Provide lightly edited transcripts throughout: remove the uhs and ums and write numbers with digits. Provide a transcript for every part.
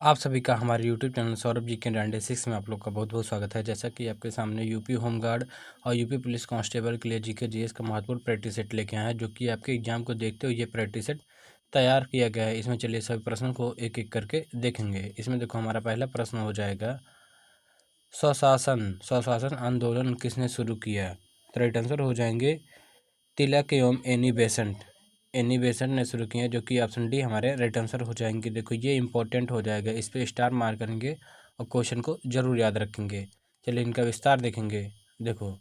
आप सभी का हमारे यूट्यूब चैनल सौरभ जी के 96 में आप लोग का बहुत बहुत स्वागत है। जैसा कि आपके सामने यूपी होमगार्ड और यूपी पुलिस कांस्टेबल के लिए जीके जीएस का महत्वपूर्ण प्रैक्टिस सेट लेके आए हैं, जो कि आपके एग्जाम को देखते हुए ये प्रैक्टिस सेट तैयार किया गया है। इसमें चलिए सभी प्रश्नों को एक एक करके देखेंगे। इसमें देखो, हमारा पहला प्रश्न हो जाएगा, स्वशासन आंदोलन किसने शुरू किया? तो राइट आंसर हो जाएंगे तिलक एवं एनी बेसेंट ने शुरू किया, जो कि ऑप्शन डी हमारे राइट आंसर हो जाएंगे। देखो, ये इंपॉर्टेंट हो जाएगा, इस पर स्टार मार्क करेंगे और क्वेश्चन को जरूर याद रखेंगे। चलिए इनका विस्तार देखेंगे। देखो,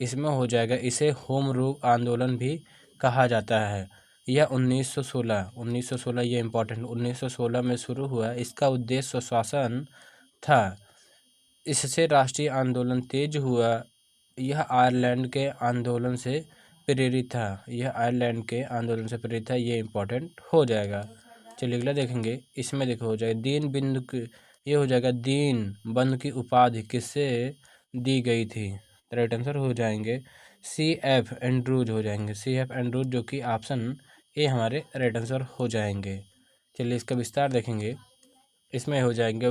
इसमें हो जाएगा, इसे होम रूल आंदोलन भी कहा जाता है। यह 1916 ये इंपॉर्टेंट 1916 में शुरू हुआ। इसका उद्देश्य स्वशासन था। इससे राष्ट्रीय आंदोलन तेज हुआ। यह आयरलैंड के आंदोलन से प्रेरित था। ये इम्पोर्टेंट हो जाएगा। चलिए अगला देखेंगे। इसमें देखो हो जाएगा ये हो जाएगा, दीन बंधु की उपाधि किससे दी गई थी? राइट आंसर हो जाएंगे CF एंड्रूज हो जाएंगे, CF एंड्रूज, जो कि ऑप्शन ए हमारे राइट आंसर हो जाएंगे। चलिए इसका विस्तार देखेंगे। इसमें हो जाएंगे,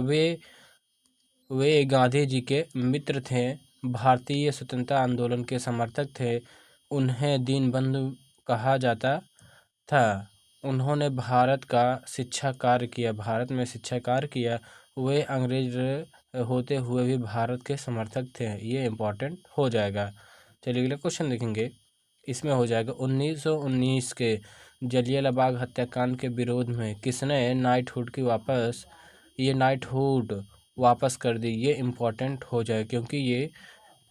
वे गांधी जी के मित्र थे, भारतीय स्वतंत्रता आंदोलन के समर्थक थे। उन्हें दीनबंधु कहा जाता था। उन्होंने भारत में शिक्षा कार्य किया। वे अंग्रेज होते हुए भी भारत के समर्थक थे। ये इम्पोर्टेंट हो जाएगा। चलिए अगला क्वेश्चन देखेंगे। इसमें हो जाएगा, 1919 के जलियांवाला बाग हत्याकांड के विरोध में किसने नाइटहुड वापस कर दी? ये इम्पोर्टेंट हो जाए, क्योंकि ये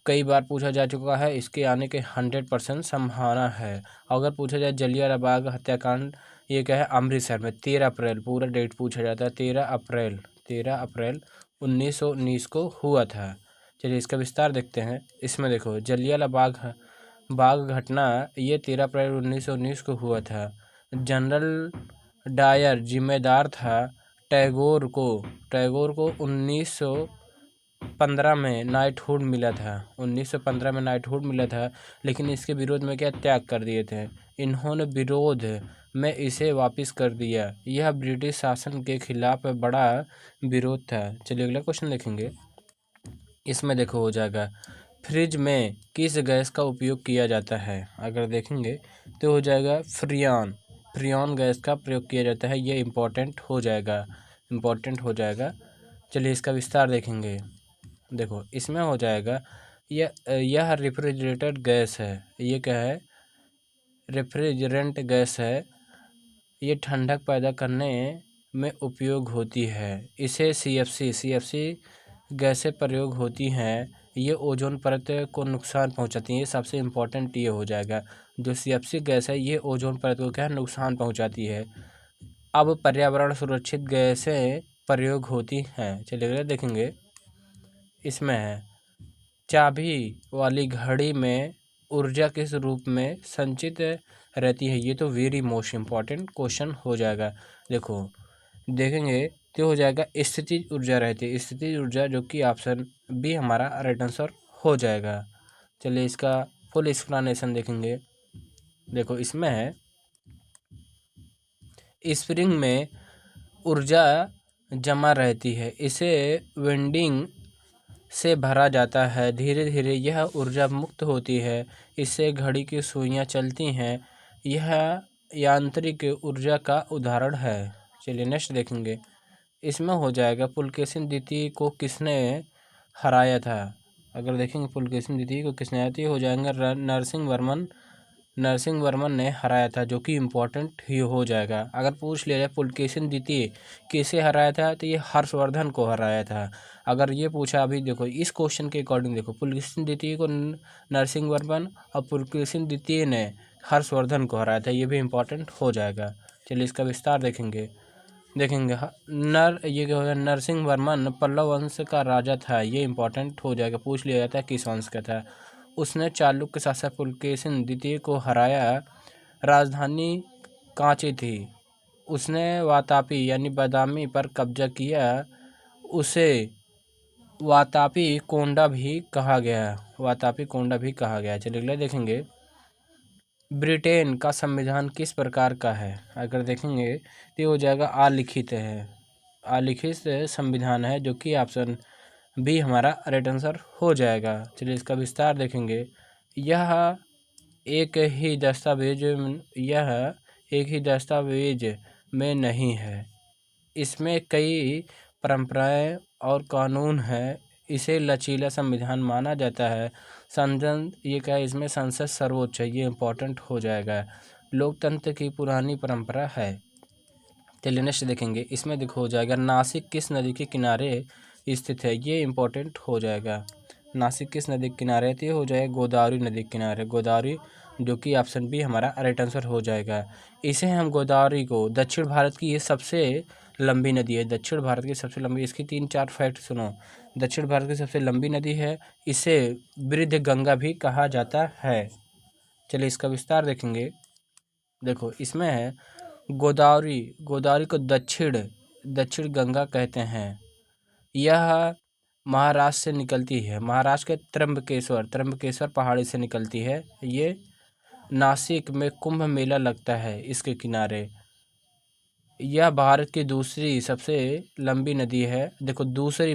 कई बार पूछा जा चुका है। इसके आने के 100% संभावना है। अगर पूछा जाए जलियांवाला बाग हत्याकांड, ये क्या है? अमृतसर में 13 अप्रैल, पूरा डेट पूछा जाता है। 13 अप्रैल 1919 को हुआ था। चलिए इसका विस्तार देखते हैं। इसमें देखो, जलियांवाला बाग घटना ये 13 अप्रैल 1919 को हुआ था। जनरल डायर जिम्मेदार था। टैगोर को 1915 में नाइटहुड मिला था। लेकिन इसके विरोध में क्या त्याग कर दिए थे। इन्होंने विरोध में इसे वापस कर दिया। यह ब्रिटिश शासन के खिलाफ बड़ा विरोध था। चलिए अगला क्वेश्चन देखेंगे। इसमें देखो हो जाएगा, फ्रिज में किस गैस का उपयोग किया जाता है? अगर देखेंगे तो हो जाएगा फ्रियॉन गैस का प्रयोग किया जाता है। ये इम्पोर्टेंट हो जाएगा। चलिए इसका विस्तार देखेंगे। देखो, इसमें हो जाएगा, यह रेफ्रिजरेटर गैस है। ये क्या है? रेफ्रिजरेंट गैस है। ये ठंडक पैदा करने में उपयोग होती है। इसे CFC गैसें प्रयोग होती हैं। ये ओजोन परत को नुकसान पहुंचाती हैं। ये सबसे इम्पोर्टेंट ये हो जाएगा। जो CFC गैस है, ये ओजोन परत को क्या है? नुकसान पहुंचाती है। अब पर्यावरण सुरक्षित गैसें प्रयोग होती हैं। चलिए अगला देखेंगे। इसमें है, चाबी वाली घड़ी में ऊर्जा किस रूप में संचित रहती है? ये तो वेरी मोस्ट इम्पॉर्टेंट क्वेश्चन हो जाएगा। देखो देखेंगे तो हो जाएगा, स्थितिज ऊर्जा रहती है। स्थितिज ऊर्जा, जो कि ऑप्शन बी हमारा राइट आंसर हो जाएगा। चलिए इसका फुल एक्सप्लेनेशन देखेंगे। देखो, इसमें है, स्प्रिंग में ऊर्जा जमा रहती है। इसे वेंडिंग से भरा जाता है। धीरे धीरे यह ऊर्जा मुक्त होती है। इससे घड़ी की सुइयां चलती हैं। यह यांत्रिक ऊर्जा का उदाहरण है। चलिए नेक्स्ट देखेंगे। इसमें हो जाएगा, पुलकेशिन द्वितीय को किसने हराया था? अगर देखेंगे पुलकेशिन द्वितीय को किसने हराया, हो जाएगा नरसिंह वर्मन ने हराया था, जो कि इम्पोर्टेंट ही हो जाएगा। अगर पूछ लिया जाए पुलकेशिन द्वितीय किसे हराया था, तो ये हर्षवर्धन को हराया था। अगर ये पूछा, अभी देखो इस क्वेश्चन के अकॉर्डिंग, देखो पुलकेशिन द्वितीय को नरसिंह वर्मन और पुलकेशिन द्वितीय ने हर्षवर्धन को हराया था। ये भी इम्पोर्टेंट हो जाएगा। चलिए इसका विस्तार देखेंगे। ये क्या होगा? नरसिंह वर्मन पल्लव वंश का राजा था। ये इंपॉर्टेंट हो जाएगा। पूछ लिया जाता है किस वंश का था। उसने चालुक्य शासक पुलकेशिन द्वितीय को हराया। राजधानी कांची थी। उसने वातापी यानी बादामी पर कब्जा किया। उसे वातापी कोंडा भी कहा गया। चलिए अगला देखेंगे। ब्रिटेन का संविधान किस प्रकार का है? अगर देखेंगे तो हो जाएगा, अलिखित है। अलिखित संविधान है, जो कि ऑप्शन बी हमारा राइट आंसर हो जाएगा। चलिए इसका विस्तार देखेंगे। यह एक ही दस्तावेज यह एक ही दस्तावेज में नहीं है, इसमें कई परंपराएं और कानून हैं। इसे लचीला संविधान माना जाता है। संसद ये क्या है, इसमें संसद सर्वोच्च है, ये इम्पोर्टेंट हो जाएगा। लोकतंत्र की पुरानी परंपरा है। चलिए नेक्स्ट देखेंगे। इसमें देखो हो जाएगा नासिक किस नदी के किनारे स्थित है, ये इम्पोर्टेंट हो जाएगा। नासिक किस नदी के किनारे है, तो ये हो जाएगा गोदावरी नदी के किनारे, गोदावरी, जो कि ऑप्शन बी हमारा राइट आंसर हो जाएगा। इसे हम गोदावरी को दक्षिण भारत की ये सबसे लंबी नदी है, दक्षिण भारत की सबसे लंबी। इसकी 3-4 फैक्ट सुनो। दक्षिण भारत की सबसे लंबी नदी है, इसे वृद्ध गंगा भी कहा जाता है। चलिए इसका विस्तार देखेंगे। देखो इसमें है गोदावरी, गोदावरी को दक्षिण गंगा कहते हैं। यह महाराष्ट्र से निकलती है, महाराष्ट्र के त्र्यंबकेश्वर पहाड़ी से निकलती है। ये नासिक में कुंभ मेला लगता है इसके किनारे। यह भारत की दूसरी सबसे लंबी नदी है। देखो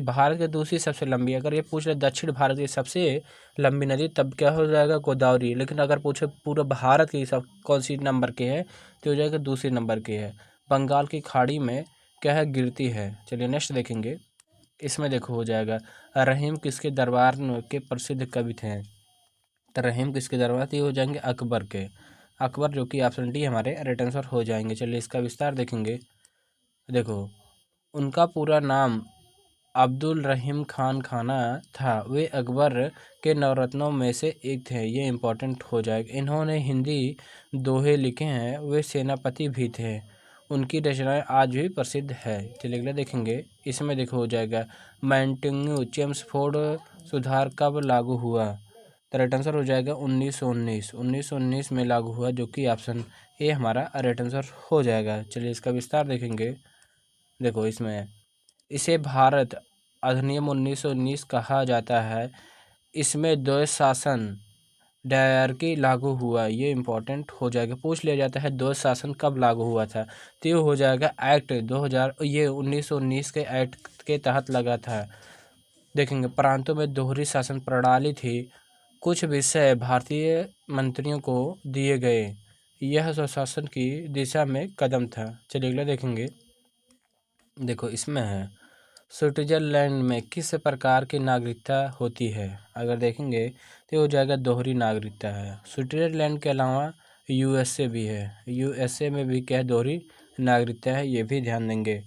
भारत की दूसरी सबसे लंबी, अगर ये पूछ ले दक्षिण भारत की सबसे लंबी नदी, तब क्या हो जाएगा गोदावरी। लेकिन अगर पूछे पूरा भारत की सब कौन सी नंबर के है, तो हो जाएगा दूसरी नंबर की है। बंगाल की खाड़ी में क्या है, गिरती है। चलिए नेक्स्ट देखेंगे। इसमें देखो हो जाएगा रहीम किसके दरबार के प्रसिद्ध कवि थे। तो रहीम किसके दरबार थे, हो जाएंगे अकबर के। अकबर, जो कि ऑप्शन डी हमारे राइट आंसर हो जाएंगे। चलिए इसका विस्तार देखेंगे। देखो उनका पूरा नाम अब्दुल रहीम खान खाना था। वे अकबर के नवरत्नों में से एक थे, ये इम्पोर्टेंट हो जाएगा। इन्होंने हिंदी दोहे लिखे हैं। वे सेनापति भी थे। उनकी रचनाएं आज भी प्रसिद्ध है। चलिए अगला देखेंगे। इसमें देखो हो जाएगा मैंटिंग चेम्सफोर्ड सुधार कब लागू हुआ, तो राइट आंसर हो जाएगा 1919 में लागू हुआ, जो कि ऑप्शन ए हमारा राइट आंसर हो जाएगा। चलिए इसका विस्तार देखेंगे। देखो इसमें इसे भारत अधिनियम 1919 कहा जाता है। इसमें द्वैध शासन डायरकी लागू हुआ, ये इम्पोर्टेंट हो जाएगा। पूछ लिया जाता है द्वैध शासन कब लागू हुआ था, तो ये हो जाएगा एक्ट 2000, ये 1919 के एक्ट के तहत लगा था। देखेंगे प्रांतों में दोहरी शासन प्रणाली थी। कुछ विषय भारतीय मंत्रियों को दिए गए। यह स्वशासन की दिशा में कदम था। चलिए अगला देखेंगे। देखो इसमें है स्विट्जरलैंड में किस प्रकार की नागरिकता होती है, अगर देखेंगे तो हो जाएगा दोहरी नागरिकता है। स्विट्जरलैंड के अलावा यूएसए भी है, यूएसए में भी क्या है, दोहरी नागरिकता है, ये भी ध्यान देंगे।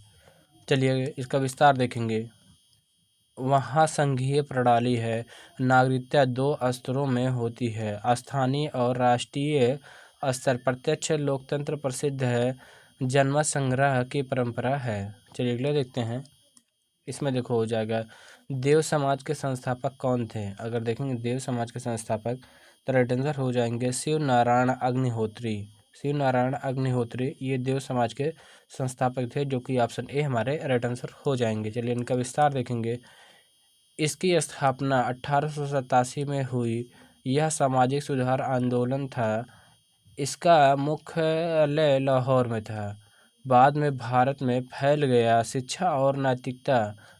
चलिए इसका विस्तार देखेंगे। वहाँ संघीय प्रणाली है। नागरिकता 2 स्तरों में होती है, स्थानीय और राष्ट्रीय स्तर। प्रत्यक्ष लोकतंत्र प्रसिद्ध है। जनमत संग्रह की परंपरा है। चलिए अगले देखते हैं। इसमें देखो हो जाएगा देव समाज के संस्थापक कौन थे, अगर देखेंगे देव समाज के संस्थापक, तो राइट आंसर हो जाएंगे शिव नारायण अग्निहोत्री। शिव नारायण अग्निहोत्री ये देव समाज के संस्थापक थे, जो कि ऑप्शन ए हमारे राइट आंसर हो जाएंगे। चलिए इनका विस्तार देखेंगे। इसकी स्थापना 1887 में हुई। यह सामाजिक सुधार आंदोलन था। इसका मुख्यालय लाहौर में था। बाद में भारत में फैल गया। शिक्षा और नैतिकता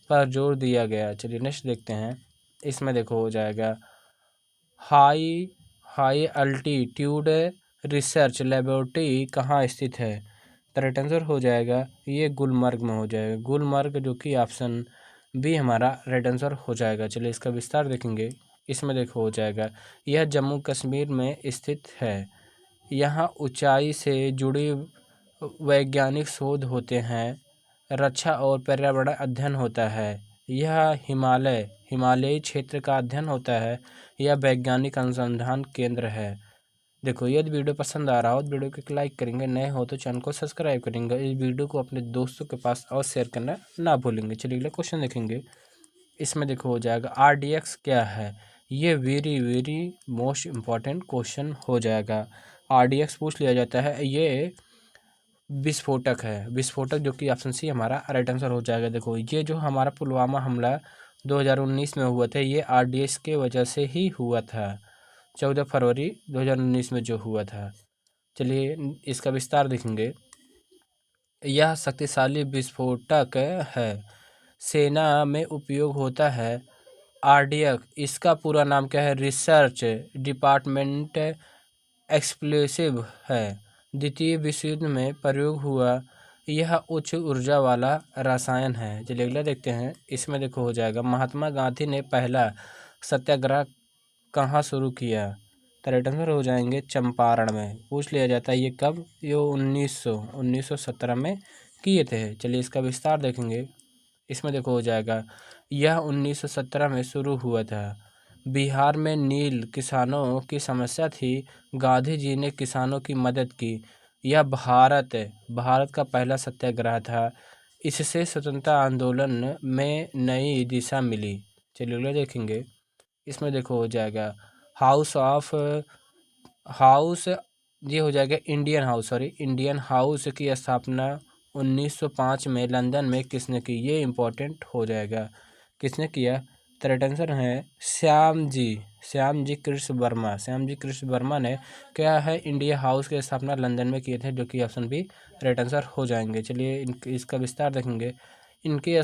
पर जोर दिया गया। चलिए नेक्स्ट देखते हैं। इसमें देखो हो जाएगा high high altitude research laboratory कहाँ स्थित है, तो राइट आंसर हो जाएगा ये गुलमर्ग में हो जाएगा। गुलमर्ग, जो कि ऑप्शन बी हमारा राइट आंसर हो जाएगा। चलिए इसका विस्तार देखेंगे। इसमें देखो हो जाएगा यह जम्मू कश्मीर में स्थित है। यहाँ ऊंचाई से जुड़ी वैज्ञानिक शोध होते हैं। रक्षा और पर्यावरण अध्ययन होता है। यह हिमालयी क्षेत्र का अध्ययन होता है। यह वैज्ञानिक अनुसंधान केंद्र है। देखो यदि वीडियो पसंद आ रहा हो तो वीडियो को लाइक करेंगे, नए हो तो चैनल को सब्सक्राइब करेंगे। इस वीडियो को अपने दोस्तों के पास और शेयर करना ना भूलेंगे। चलिए अगला क्वेश्चन देखेंगे। इसमें देखो हो जाएगा RDX क्या है, ये very very most important question हो जाएगा। RDX पूछ लिया जाता है, ये विस्फोटक है, विस्फोटक, जो कि ऑप्शन सी हमारा राइट आंसर हो जाएगा। देखो ये जो हमारा पुलवामा हमला 2019 में हुआ था, ये RDX के वजह से ही हुआ था। 14 फरवरी 2019 में जो हुआ था। चलिए इसका विस्तार देखेंगे। यह शक्तिशाली विस्फोटक है। सेना में उपयोग होता है। आरडीएक्स, इसका पूरा नाम क्या है? रिसर्च डिपार्टमेंट एक्सप्लोसिव है। द्वितीय विश्व युद्ध में प्रयोग हुआ। यह उच्च ऊर्जा वाला रसायन है। चलिए अगला देखते हैं। इसमें देखो हो जाएगा, महात्मा गांधी ने पहला सत्याग्रह कहाँ शुरू किया? तो राइट आंसर हो जाएंगे चंपारण में। पूछ लिया जाता है ये कब? ये 1917 में किए थे। चलिए इसका विस्तार देखेंगे। इसमें देखो हो जाएगा, यह 1917 में शुरू हुआ था। बिहार में नील किसानों की समस्या थी। गांधी जी ने किसानों की मदद की। यह भारत का पहला सत्याग्रह था। इससे स्वतंत्रता आंदोलन में नई दिशा मिली। चलिए अगला देखेंगे। इसमें देखो हो जाएगा, हाउस ये हो जाएगा इंडियन हाउस की स्थापना 1905 में लंदन में किसने की? ये इम्पोर्टेंट हो जाएगा। किसने किया? तो राइट आंसर है श्याम जी कृष्ण वर्मा ने क्या है, इंडिया हाउस की स्थापना लंदन में किए थे, जो कि ऑप्शन बी राइट आंसर हो जाएंगे। चलिए इसका विस्तार देखेंगे। इसकी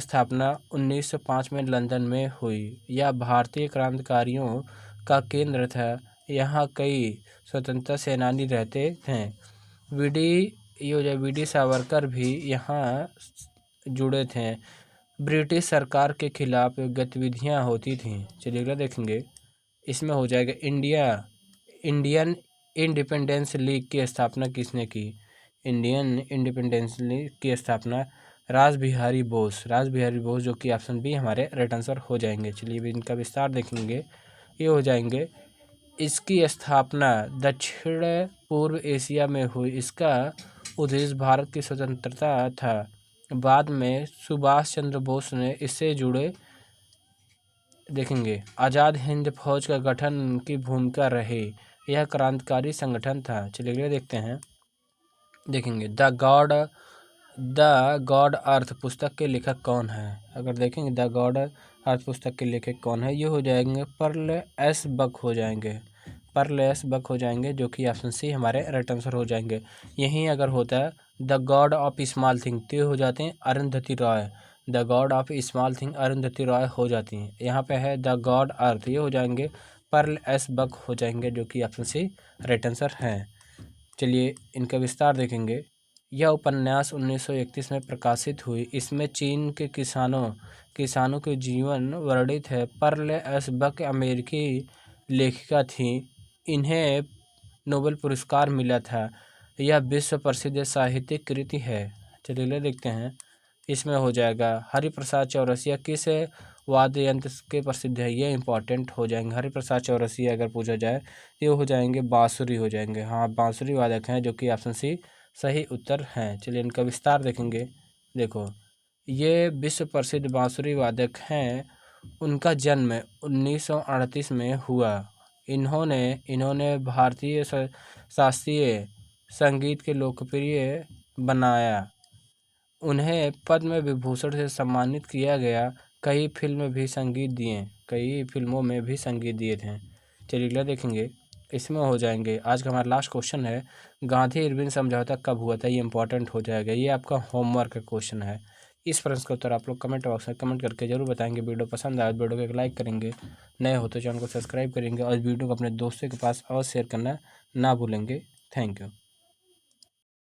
स्थापना 1905 में लंदन में हुई। यह भारतीय क्रांतिकारियों का केंद्र था। यहाँ कई स्वतंत्रता सेनानी रहते थे। वी डी सावरकर भी यहाँ जुड़े थे। ब्रिटिश सरकार के खिलाफ गतिविधियाँ होती थीं। चलिए अगला देखेंगे। इसमें हो जाएगा, इंडियन इंडिपेंडेंस लीग की स्थापना किसने की? इंडियन इंडिपेंडेंस लीग की स्थापना रास बिहारी बोस, जो कि ऑप्शन बी हमारे राइट आंसर हो जाएंगे। चलिए इनका विस्तार देखेंगे। ये हो जाएंगे, इसकी स्थापना दक्षिण पूर्व एशिया में हुई। इसका उद्देश्य भारत की स्वतंत्रता था। बाद में सुभाष चंद्र बोस ने इससे जुड़े देखेंगे, आज़ाद हिंद फौज का गठन की भूमिका रही। यह क्रांतिकारी संगठन था। चलिए देखते हैं। देखेंगे, द गॉड अर्थ पुस्तक के लेखक कौन है? अगर देखेंगे द गॉड अर्थ पुस्तक के लेखक कौन है, ये हो जाएंगे पर्ल एस बक हो जाएंगे, जो कि ऑप्शन सी हमारे राइट आंसर हो जाएंगे। यहीं अगर होता है the God of small thing, तो हो जाते हैं Arundhati Roy. The God of small thing Arundhati Roy हो जाती हैं। यहाँ पे है द गॉड अर्थ, ये हो जाएंगे पर्ल एस बक हो जाएंगे, जो कि ऑप्शन सी राइट आंसर है। चलिए इनका विस्तार देखेंगे। यह उपन्यास 1931 में प्रकाशित हुई। इसमें चीन के किसानों के जीवन वर्णित है। पर्ल एस बक अमेरिकी लेखिका थी। इन्हें नोबेल पुरस्कार मिला था। यह विश्व प्रसिद्ध साहित्यिक कृति है। चलिए देखते हैं। इसमें हो जाएगा, हरिप्रसाद चौरसिया किस वाद्य यंत्र के प्रसिद्ध है? ये इंपॉर्टेंट हो जाएंगे। हरिप्रसाद चौरसिया अगर पूछा जाए, ये हो जाएंगे बांसुरी हो जाएंगे। हाँ, बांसुरी वादक हैं, जो कि ऑप्शन सी सही उत्तर हैं। चलिए इनका विस्तार देखेंगे। देखो, ये विश्व प्रसिद्ध बांसुरी वादक हैं। उनका जन्म 1938 में हुआ। इन्होंने भारतीय शास्त्रीय संगीत के लोकप्रिय बनाया। उन्हें पद्म विभूषण से सम्मानित किया गया। कई फिल्मों में भी संगीत दिए थे। चलिए अगला देखेंगे। इसमें हो जाएंगे, आज का हमारा लास्ट क्वेश्चन है, गांधी इरविन समझौता कब हुआ था? ये इंपॉर्टेंट हो जाएगा। ये आपका होमवर्क का क्वेश्चन है। इस प्रश्न का उत्तर आप लोग कमेंट बॉक्स में कमेंट करके जरूर बताएंगे। वीडियो पसंद आए वीडियो को एक लाइक करेंगे, नए हो तो चैनल को सब्सक्राइब करेंगे और वीडियो को अपने दोस्तों के पास और शेयर करना ना भूलेंगे। Thank you.